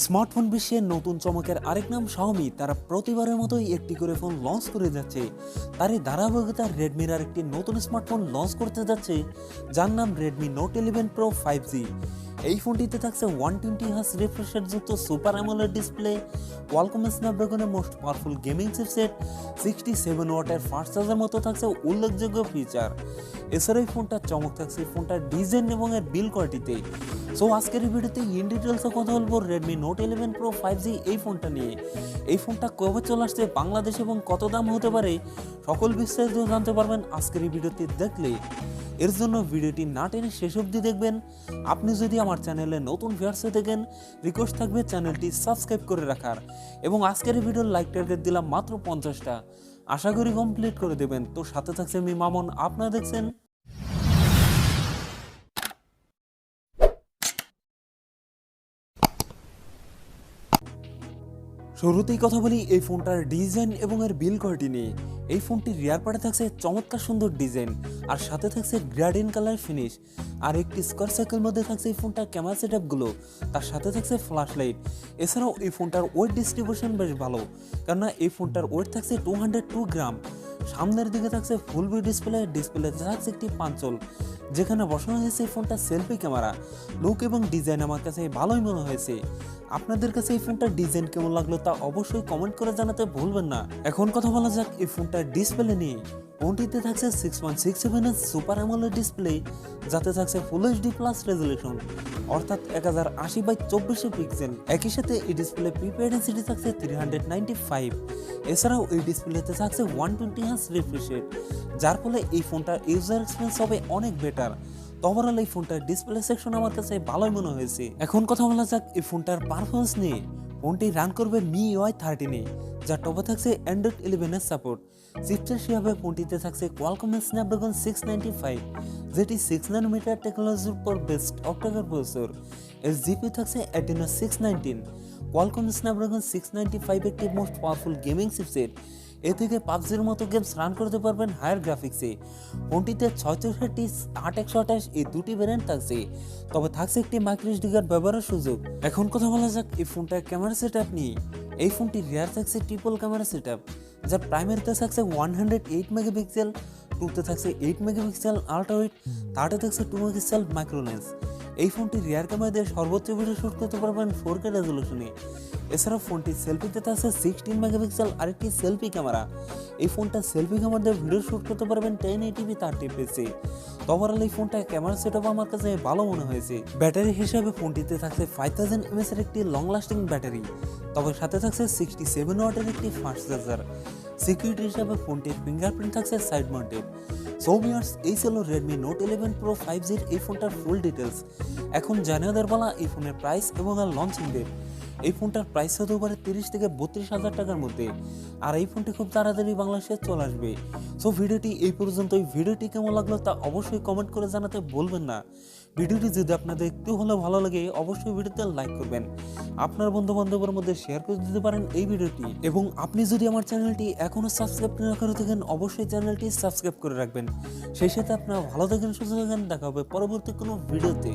Smartphone বিশ্বের নতুন চমকের আরেক নাম শাওমি। তারা প্রতিবারের মতোই একটি করে ফোন লঞ্চ করে যাচ্ছে। তারই ধারাবাহিকতায় রেডমির আর একটি নতুন স্মার্টফোন লঞ্চ করতে যাচ্ছে, যার নাম রেডমি নোট 11 প্রো 5G। এই ফোনটিতে থাকছে 120 হার্জ রিফ্রেশ রেট যুক্ত সুপার অ্যামোলেড ডিসপ্লে, কোয়ালকম স্ন্যাপড্রাগনের মোস্ট পাওয়ারফুল গেমিং চিপসেট, 67 ওয়াটের ফাস্ট চার্জার মতো থাকছে উল্লেখযোগ্য ফিচার। এছাড়া এই ফোনটার চমক থাকছে ফোনটার ডিজাইন এবং এর বিল্ড কোয়ালিটিতে। সো আজকের এই ভিডিওতে ইন ডিটেলসে কথা বলবো রেডমি নোট 11 প্রো 5G এই ফোনটা নিয়ে। এই ফোনটা কবে চলে আসছে বাংলাদেশ এবং কত দাম হতে পারে, সকল বিস্তারিত জানতে পারবেন আজকের এই ভিডিওটি দেখলে। এর জন্য ভিডিওটি না টেনে শেষ অবধি দেখবেন। আপনি যদি আমার চ্যানেলে নতুন ভিউয়ার্স হয়ে থাকেন, রিকোয়েস্ট থাকবে চ্যানেলটি সাবস্ক্রাইব করে রাখার। এবং আজকের এই ভিডিওর লাইক টার্গেট দিলাম মাত্র 50টা, আশা করি কমপ্লিট করে দেবেন। তো সাথে থাকছে আমি মামুন, আপনারা দেখছেন। শুরুতেই কথা বলি এই ফোনটার ডিজাইন এবং এর বিল্ড কোয়ালিটি নিয়ে। এই ফোনটির রিয়ার পার্টে থাকছে চমৎকার সুন্দর ডিজাইন, আর সাথে থাকছে গ্রাডিন কালার ফিনিশ, আর একটি স্কোয়ার সার্কেল মধ্যে থাকছে এই ফোনটার ক্যামেরা সেটআপগুলো, তার সাথে থাকছে ফ্ল্যাশ লাইট। এছাড়াও এই ফোনটার ওয়েট ডিস্ট্রিবিউশন বেশ ভালো, কেননা এই ফোনটার ওয়েট থাকছে 202 গ্রাম। সামনের দিকে থাকছে ফুল ভিউ ডিসপ্লেতে থাকছে একটি পাঞ্চল, যেখানে বসানো হয়েছে এই ফোনটা সেলফি ক্যামেরা। লুক এবং ডিজাইন আমার কাছে ভালোই মনে হয়েছে। আপনাদের কাছে এই ফোনটার ডিজাইন কেমন লাগলো তা অবশ্যই কমেন্ট করে জানাতে ভুলবেন না। এখন কথা বলা যাক এই ফোনটার ডিসপ্লে নিয়ে। ফোনটিতে থাকছে 6.67 ইঞ্চ সুপার অ্যামোলেড ডিসপ্লে, যাতে থাকছে ফুল এইচডি প্লাস রেজলিউশন, অর্থাৎ 1080x2400 পিক্সেল। একই সাথে এই ডিসপ্লে পিপি ডেনসিটি থাকছে 395। এছাড়াও এই ডিসপ্লেতে থাকছে 120 হার্জ রিফ্রেশ রেট, যার ফলে এই ফোনটার ইউজার এক্সপিরিয়েন্স হবে অনেক বেটার। ওভারঅল এই ফোনটার ডিসপ্লে সেকশন আমার কাছে ভালোই মনে হয়েছে। এখন কথা বলা যাক এই ফোনটার পারফরমেন্স নিয়ে। ফোনটি রান করবে MIUI 13-এ, যার টপে থাকছে অ্যান্ড্রয়েড 11 এর সাপোর্ট। চিপসেট হিসাবে ফোনটিতে থাকছে কোয়ালকম স্ন্যাপড্রাগন 695, যেটি 6 ন্যানোমিটার টেকনোলজির উপর বেস্ট অক্টাকোর প্রসেসর। এর জিপি থাকছে Adreno 619। কোয়ালকম স্ন্যাপড্রাগন 695 একটি মোস্ট পাওয়ারফুল গেমিং চিপসেট। এ থেকে পাবজির মতো গেমস রান করতে পারবেন হায়ার গ্রাফিক্সে। ফোনটিতে 664, 8128 এই দুটি ভ্যারিয়েন্ট থাকছে, তবে থাকছে একটি মাইক্রো SD কার্ড ব্যবহারের সুযোগ। এখন কথা বলা যাক এই ফোনটার ক্যামেরা সেটআপ নিয়ে। এই ফোনটির রিয়ার থাকছে ট্রিপল ক্যামেরা সেটআপ, যার প্রাইমারিতে থাকছে 108 মেগাপিক্সেল, টুতে থাকছে 8 মেগাপিক্সেল আল্ট্রা ওয়াইড, থার্ডে থাকছে 2 মেগাপিক্সেল মাইক্রো লেন্স। এই ফোনটির রিয়ার ক্যামেরা দিয়ে সর্বোচ্চ ভিডিও শুট করতে পারবেন 4K রেজলিউশনে। এছাড়াও ফোনটির সেলফিতে থাকছে 16 মেগাপিক্সেল আরেকটি সেলফি ক্যামেরা। এই ফোনটা সেলফি ক্যামেরা দিয়ে ভিডিও শুট করতে পারবেন 1080p 30fps। ওভারঅল এই ফোনটা ক্যামেরা সেটআপ আমার কাছে ভালো মনে হয়েছে। ব্যাটারি হিসাবে ফোনটিতে থাকছে 5000 mAh এর একটি লং লাস্টিং ব্যাটারি, তবে সাথে থাকছে 67 ওয়াটের একটি ফাস্ট চার্জার। সিকিউরিটি হিসাবে ফোনটির ফিঙ্গারপ্রিন্ট থাকছে সাইড মাউন্টেড। সো ভিউয়ার্স, এই ছিল রেডমি নোট 11 প্রো 5G এই ফোনটার ফুল ডিটেলস। এখন জানিয়ে দেওয়ার বলা এই ফোনের প্রাইস এবং আর লঞ্চিং ডেট। এই ফোনটার প্রাইস হতে পারে 30 থেকে 32 হাজার টাকার মধ্যে, আর এই ফোনটি খুব তাড়াতাড়ি বাংলাদেশে চলে আসবে। সো ভিডিওটি এই পর্যন্তই। ভিডিওটি কেমন লাগলো তা অবশ্যই কমেন্ট করে জানাতে ভুলবেন না। ভিডিওটি যদি আপনাদের একটু হলেও ভালো লাগে, অবশ্যই ভিডিওতে লাইক করবেন, আপনার বন্ধু বান্ধবের মধ্যে শেয়ার করে দিতে পারেন এই ভিডিওটি। এবং আপনি যদি আমার চ্যানেলটি এখনো সাবস্ক্রাইব না করে থাকেন, অবশ্যই চ্যানেলটি সাবস্ক্রাইব করে রাখবেন। সেই সাথে আপনারা ভালো থাকেন, সুস্থ থাকেন। দেখা হবে পরবর্তী কোনো ভিডিওতে।